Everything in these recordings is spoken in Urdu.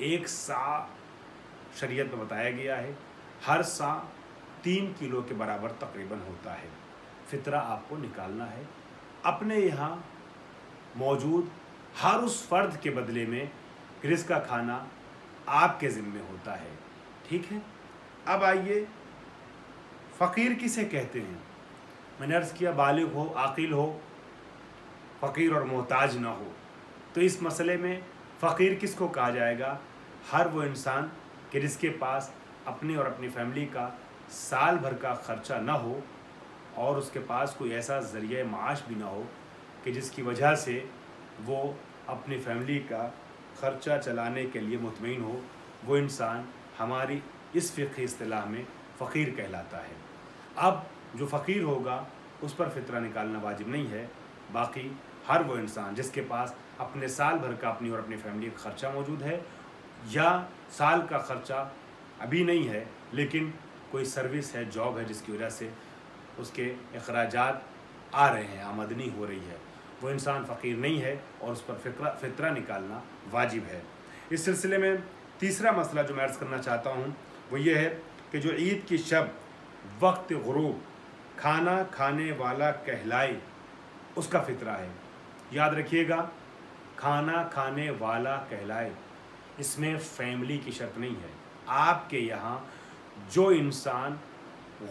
1 سا شریعت میں بتایا گیا ہے، ہر سا 3 کلو کے برابر تقریباً ہوتا ہے۔ فطرہ آپ کو نکالنا ہے، اپنے یہاں موجود ہر اس فرد کے بدلے میں رزق کا کھانا آپ کے ذمے ہوتا ہے، ٹھیک ہے۔ اب آئیے، فقیر کسے کہتے ہیں؟ میں نے عرض کیا بالغ ہو، عاقل ہو، فقیر اور محتاج نہ ہو۔ تو اس مسئلے میں فقیر کس کو کہا جائے گا؟ ہر وہ انسان کہ جس کے پاس اپنے اور اپنی فیملی کا سال بھر کا خرچہ نہ ہو، اور اس کے پاس کوئی ایسا ذریعہ معاش بھی نہ ہو کہ جس کی وجہ سے وہ اپنی فیملی کا خرچہ چلانے کے لیے مطمئن ہو، وہ انسان ہماری اس فقہی اصطلاح میں فقیر کہلاتا ہے۔ اب جو فقیر ہوگا اس پر فطرہ نکالنا واجب نہیں ہے، باقی ہر وہ انسان جس کے پاس اپنے سال بھر کا اپنی اور اپنی فیملی کا خرچہ موجود ہے، یا سال کا خرچہ ابھی نہیں ہے لیکن کوئی سروس ہے، جاب ہے، جس کی وجہ سے اس کے اخراجات آ رہے ہیں، آمدنی ہو رہی ہے، وہ انسان فقیر نہیں ہے اور اس پر فطرہ نکالنا واجب ہے۔ اس سلسلے میں تیسرا مسئلہ جو میں عرض کرنا چاہتا ہوں وہ یہ ہے کہ جو عید کی شب وقت غروب کھانا کھانے والا کہلائے اس کا فطرہ ہے۔ یاد رکھیے گا، کھانا کھانے والا کہلائے، اس میں فیملی کی شرط نہیں ہے۔ آپ کے یہاں جو انسان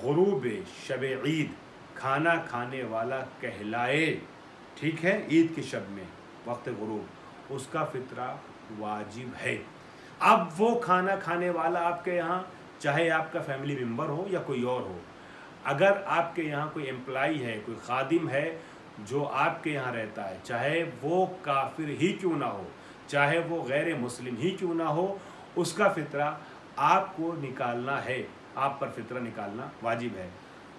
غروب شب عید کھانا کھانے والا کہلائے، ٹھیک ہے، عید کی شب میں وقت غروب، اس کا فطرہ واجب ہے۔ اب وہ کھانا کھانے والا آپ کے یہاں چاہے آپ کا فیملی ممبر ہو یا کوئی اور ہو، اگر آپ کے یہاں کوئی امپلائی ہے، کوئی خادم ہے جو آپ کے یہاں رہتا ہے، چاہے وہ کافر ہی کیوں نہ ہو، چاہے وہ غیر مسلم ہی کیوں نہ ہو، اس کا فطرہ آپ کو نکالنا ہے، آپ پر فطرہ نکالنا واجب ہے۔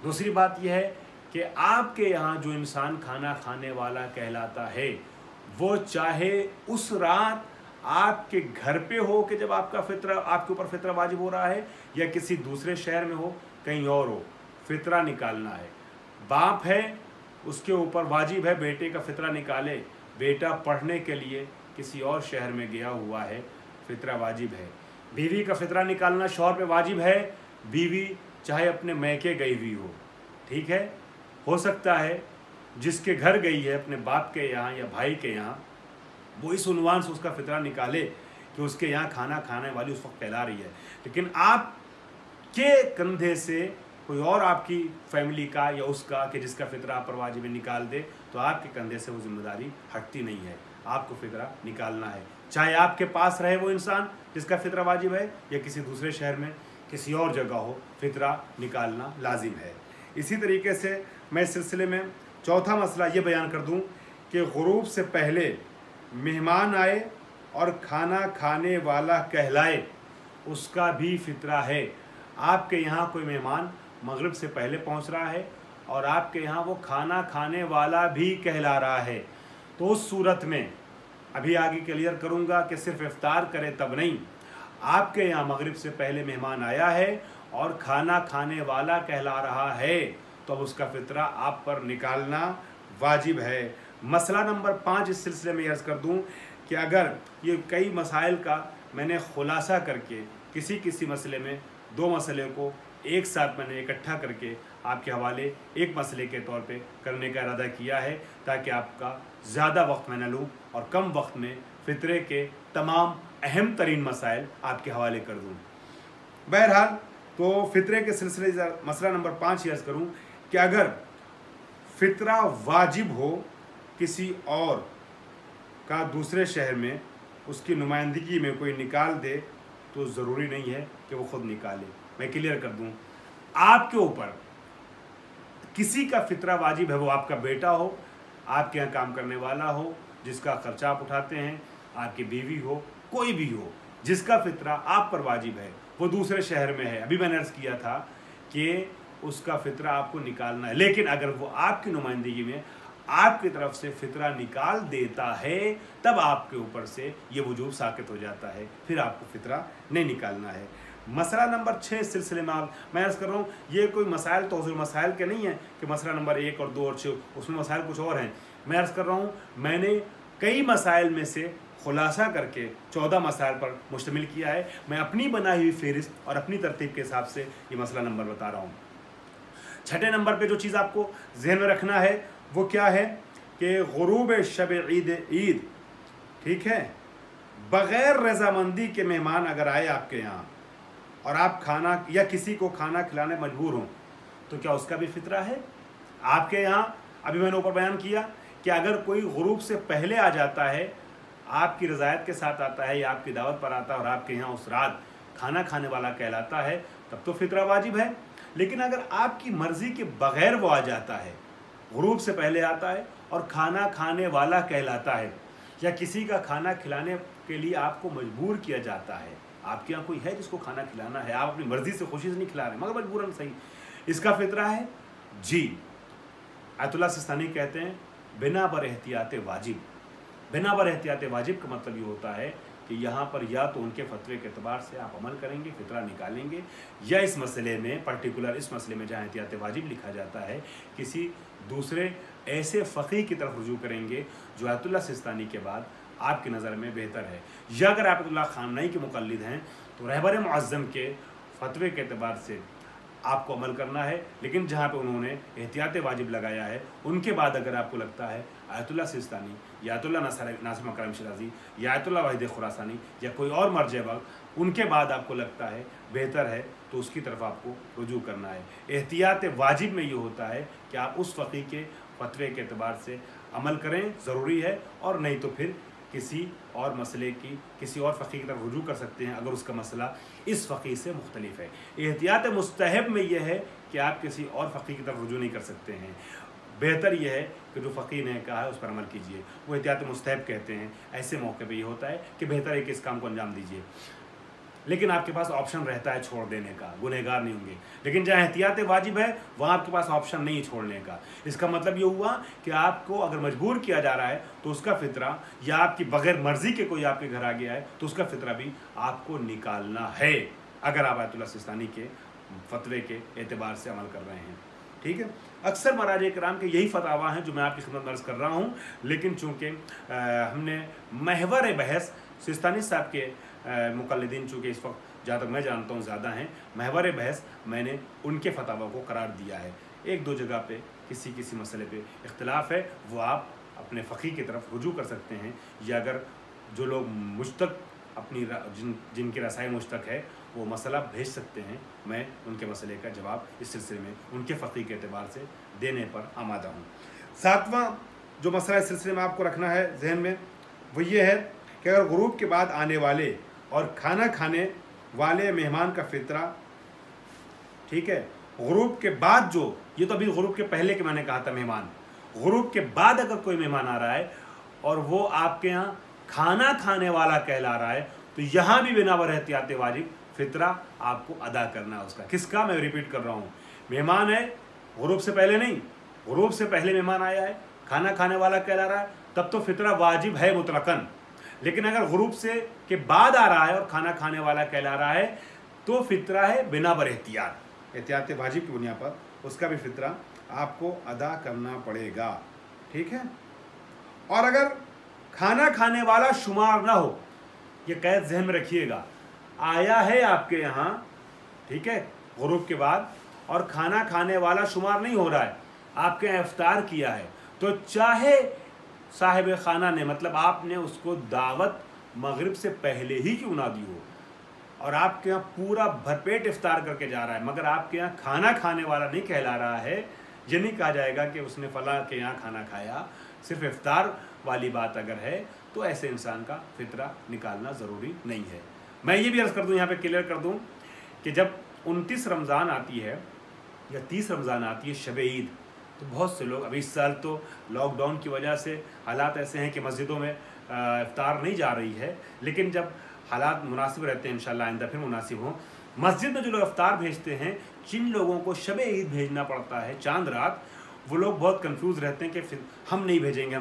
دوسری بات یہ ہے کہ آپ کے یہاں جو انسان کھانا کھانے والا کہلاتا ہے، وہ چاہے اس رات آپ کے گھر پہ ہو کہ جب آپ کے اوپر فطرہ واجب ہو رہا ہے، یا کسی دوسرے شہر میں ہو، کہیں اور ہو، فطرہ نکالنا ہے۔ باپ ہے، اس کے اوپر واجب ہے بیٹے کا فطرہ نکالے، بیٹا پڑھنے کے لیے کسی اور شہر میں گیا ہوا ہے، فطرہ واجب ہے۔ بیوی کا فطرہ نکالنا شوہر پہ واجب ہے، بیوی چاہے اپنے میکے گئی ہوئی ہو، ٹھیک ہے، ہو سکتا ہے جس کے گھر گئی ہے اپنے باپ کے یہاں یا بھائی کے یہاں، وہ اس عنوان سے اس کا فطرہ نکالے کہ اس کے یہاں کھانا کھانے والی اس وقت کہلا رہی ہے، لیکن آپ کے کندھے سے کوئی اور آپ کی فیملی کا یا اس کا کہ جس کا فطرہ آپ پر واجب نکال دے، تو آپ کے کندھے سے وہ ذمہ داری ہٹتی نہیں ہے، آپ کو فطرہ نکالنا ہے، چاہے آپ کے پاس رہے وہ انسان جس کا فطرہ واجب ہے، یا کسی دوسرے شہر میں کسی اور جگہ ہو، فطرہ نکالنا لازم ہے۔ اسی طریقے سے میں اس سلسلے میں چوتھا مسئلہ یہ بیان کر دوں کہ غروب سے پہلے مہمان آئے اور کھانا کھانے والا کہلائے، اس کا بھی فطرہ ہے۔ آپ کے یہاں کوئی مہمان مغرب سے پہلے پہنچ رہا ہے اور آپ کے یہاں وہ کھانا کھانے والا بھی کہلا رہا ہے، تو اس صورت میں ابھی آگے کلیئر کروں گا کہ صرف افطار کرے تب نہیں، آپ کے یہاں مغرب سے پہلے مہمان آیا ہے اور کھانا کھانے والا کہلا رہا ہے، تو اب اس کا فطرہ آپ پر نکالنا واجب ہے۔ مسئلہ نمبر 5 اس سلسلے میں عرض کر دوں کہ اگر یہ کئی مسائل کا میں نے خلاصہ کر کے کسی مسئلے میں 2 مسئلے کو ایک ساتھ میں نے اکٹھا کر کے آپ کے حوالے ایک مسئلے کے طور پہ کرنے کا ارادہ کیا ہے، تاکہ آپ کا زیادہ وقت میں نہ لوں اور کم وقت میں فطرے کے تمام اہم ترین مسائل آپ کے حوالے کر دوں۔ بہرحال تو فطرے کے سلسلے مسئلہ نمبر 5 یہ عرض کروں کہ اگر فطرہ واجب ہو کسی اور کا دوسرے شہر میں، اس کی نمائندگی میں کوئی نکال دے، تو ضروری نہیں ہے کہ وہ خود نکالے۔ میں کلیئر کر دوں، آپ کے اوپر کسی کا فطرہ واجب ہے، وہ آپ کا بیٹا ہو، آپ کے یہاں کام کرنے والا ہو جس کا خرچہ آپ اٹھاتے ہیں، آپ کی بیوی ہو، کوئی بھی ہو جس کا فطرہ آپ پر واجب ہے، وہ دوسرے شہر میں ہے، ابھی میں نے عرض کیا تھا کہ اس کا فطرہ آپ کو نکالنا ہے، لیکن اگر وہ آپ کی نمائندگی میں آپ کی طرف سے فطرہ نکال دیتا ہے، تب آپ کے اوپر سے یہ وجوب ساقط ہو جاتا ہے، پھر آپ کو فطرہ نہیں نکالنا ہے۔ مسئلہ نمبر 6 اس سلسلے میں عرض کر رہا ہوں، یہ کوئی مسائل توضیح مسائل کے نہیں ہیں کہ مسئلہ نمبر 1 اور 2 اور 6 اس میں مسائل کچھ اور ہیں، میں عرض کر رہا ہوں میں نے کئی مسائل میں سے خلاصہ کر کے 14 مسائل پر مشتمل کیا ہے. میں اپنی بنائی ہوئی فہرست اور اپنی ترتیب کے حساب سے یہ مسئلہ نمبر بتا رہا ہوں. چھٹے نمبر پہ جو چیز آپ کو ذہن میں رکھنا ہے وہ کیا ہے کہ غروب شب عید ٹھیک ہے، بغیر رضامندی کے مہمان اگر آئے آپ کے یہاں اور آپ کھانا یا کسی کو کھانا کھلانے مجبور ہوں تو کیا اس کا بھی فطرہ ہے؟ آپ کے یہاں ابھی میں نے اوپر بیان کیا کہ اگر کوئی غروب سے پہلے آ جاتا ہے، آپ کی رضایت کے ساتھ آتا ہے یا آپ کی دعوت پر آتا ہے اور آپ کے یہاں اس رات کھانا کھانے والا کہلاتا ہے، تب تو فطرہ واجب ہے. لیکن اگر آپ کی مرضی کے بغیر وہ آ جاتا ہے، غروب سے پہلے آتا ہے اور کھانا کھانے والا کہلاتا ہے، یا کسی کا کھانا کھلانے کے لیے آپ کو مجبور کیا جاتا ہے، آپ کے یہاں کوئی ہے جس کو کھانا کھلانا ہے، آپ اپنی مرضی سے خوشی سے نہیں کھلا رہے مگر مجبوراً صحیح، اس کا فطرہ ہے؟ جی. آیت اللہ سستانی کہتے ہیں بنا بر احتیاط واجب. بنا بر احتیاط واجب کا مطلب یہ ہوتا ہے کہ یہاں پر یا تو ان کے فتوے کے اعتبار سے آپ عمل کریں گے، فطرہ نکالیں گے، یا اس مسئلے میں پرٹیکولر اس مسئلے میں جہاں احتیاط واجب لکھا جاتا ہے کسی دوسرے ایسے فقیہ کی طرف رجوع کریں گے جو آیت اللہ سستانی کے بعد آپ کی نظر میں بہتر ہے. یا اگر آیت اللہ خامنئی کے مقلد ہیں تو رہبر معظم کے فتوے کے اعتبار سے آپ کو عمل کرنا ہے. لیکن جہاں پہ انہوں نے احتیاط واجب لگایا ہے ان کے بعد اگر آپ کو لگتا ہے آیت اللہ سستانی یا آیت اللہ ناصر مکرم شیرازی یا آیت اللہ واحد خراسانی یا کوئی اور مرجع وقت ان کے بعد آپ کو لگتا ہے بہتر ہے تو اس کی طرف آپ کو رجوع کرنا ہے. احتیاط واجب میں یہ ہوتا ہے کہ آپ اس فقیہ کے فتوے کے اعتبار سے عمل کریں، ضروری ہے، اور نہیں تو پھر کسی اور مسئلے کی کسی اور فقیہ کی طرف رجوع کر سکتے ہیں اگر اس کا مسئلہ اس فقیہ سے مختلف ہے. احتیاط مستحب میں یہ ہے کہ آپ کسی اور فقیہ کی طرف رجوع نہیں کر سکتے ہیں. بہتر یہ ہے کہ جو فقیہ نے کہا ہے اس پر عمل کیجئے، وہ احتیاط مستحب کہتے ہیں. ایسے موقع پہ یہ ہوتا ہے کہ بہتر ہے کہ اس کام کو انجام دیجئے، لیکن آپ کے پاس آپشن رہتا ہے چھوڑ دینے کا، گنہگار نہیں ہوں گے. لیکن جہاں احتیاط واجب ہے وہاں آپ کے پاس آپشن نہیں چھوڑنے کا. اس کا مطلب یہ ہوا کہ آپ کو اگر مجبور کیا جا رہا ہے تو اس کا فطرہ، یا آپ کی بغیر مرضی کے کوئی آپ کے گھر آ گیا ہے تو اس کا فطرہ بھی آپ کو نکالنا ہے اگر آپ آیت اللہ سستانی کے فتوے کے اعتبار سے عمل کر رہے ہیں. ٹھیک ہے. اکثر مراجع کرام کے یہی فتاویٰ ہیں جو میں آپ کی خدمت میں عرض کر رہا ہوں، لیکن چونکہ ہم نے محور بحث سستانی صاحب کے مقلدین چونکہ اس وقت جہاں تک میں جانتا ہوں زیادہ ہیں، محور بحث میں نے ان کے فتاویٰ کو قرار دیا ہے. ایک دو جگہ پہ کسی مسئلے پہ اختلاف ہے، وہ آپ اپنے فقیہ کی طرف رجوع کر سکتے ہیں، یا اگر جو لوگ مشتق اپنی جن کی رسائی مشتق ہے وہ مسئلہ بھیج سکتے ہیں. میں ان کے مسئلے کا جواب اس سلسلے میں ان کے فقیہ کے اعتبار سے دینے پر آمادہ ہوں. ساتواں جو مسئلہ اس سلسلے میں آپ کو رکھنا ہے ذہن میں وہ یہ ہے کہ اگر غروب کے بعد آنے والے اور کھانا کھانے والے مہمان کا فطرہ، ٹھیک ہے، غروب کے بعد جو، یہ تو ابھی غروب کے پہلے کے میں نے کہا تھا مہمان، غروب کے بعد اگر کوئی مہمان آ رہا ہے اور وہ آپ کے یہاں کھانا کھانے والا کہلا رہا ہے تو یہاں بھی بنا بر احتیاط واجب فطرہ آپ کو ادا کرنا ہے اس کا. کس کا؟ میں ریپیٹ کر رہا ہوں، مہمان ہے، غروب سے پہلے نہیں، غروب سے پہلے مہمان آیا ہے، کھانا کھانے والا کہلا رہا ہے، تب تو فطرہ واجب ہے مطلقاً. لیکن اگر غروب سے کے بعد آ رہا ہے اور کھانا کھانے والا کہلا رہا ہے تو فطرہ ہے بنا بر احتیاط واجب کی بنیاد پر اس کا بھی فطرہ آپ کو ادا کرنا پڑے گا. ٹھیک ہے. اور اگر کھانا کھانے والا شمار نہ ہو، یہ قید ذہن میں رکھیے گا، آیا ہے آپ کے یہاں، ٹھیک ہے، غروب کے بعد، اور کھانا کھانے والا شمار نہیں ہو رہا ہے، آپ کے یہاں افطار کیا ہے، تو چاہے صاحب خانہ نے، مطلب آپ نے اس کو دعوت مغرب سے پہلے ہی کیوں نہ دی ہو، اور آپ کے یہاں پورا بھرپیٹ افطار کر کے جا رہا ہے مگر آپ کے یہاں کھانا کھانے والا نہیں کہلا رہا ہے، یہ نہیں کہا جائے گا کہ اس نے فلاں کے یہاں کھانا کھایا. صرف افطار والی بات اگر ہے تو ایسے انسان کا فطرہ نکالنا ضروری نہیں ہے. میں یہ بھی عرض کر دوں، یہاں پہ کلیئر کر دوں کہ جب 29 رمضان آتی ہے یا 30 رمضان آتی ہے شب عید، تو بہت سے لوگ، ابھی اس سال تو لاک ڈاؤن کی وجہ سے حالات ایسے ہیں کہ مسجدوں میں افطار نہیں جا رہی ہے، لیکن جب حالات مناسب رہتے ہیں انشاءاللہ آئندہ پھر مناسب ہوں، مسجد میں جو لوگ افطار بھیجتے ہیں، جن لوگوں کو شب عید بھیجنا پڑتا ہے چاند رات، وہ لوگ بہت کنفیوز رہتے ہیں کہ پھر ہم نہیں بھیجیں گے.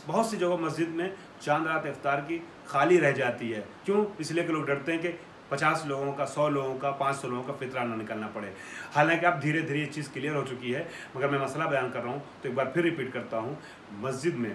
بہت سی جگہ مسجد میں چاند رات افطار کی خالی رہ جاتی ہے. کیوں؟ اس لیے کہ لوگ ڈرتے ہیں کہ 50 لوگوں کا، 100 لوگوں کا، 500 لوگوں کا فطرہ نہ نکلنا پڑے. حالانکہ اب دھیرے دھیرے یہ چیز کلیئر ہو چکی ہے، مگر میں مسئلہ بیان کر رہا ہوں تو ایک بار پھر ریپیٹ کرتا ہوں، مسجد میں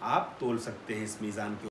آپ تول سکتے ہیں اس میزان کے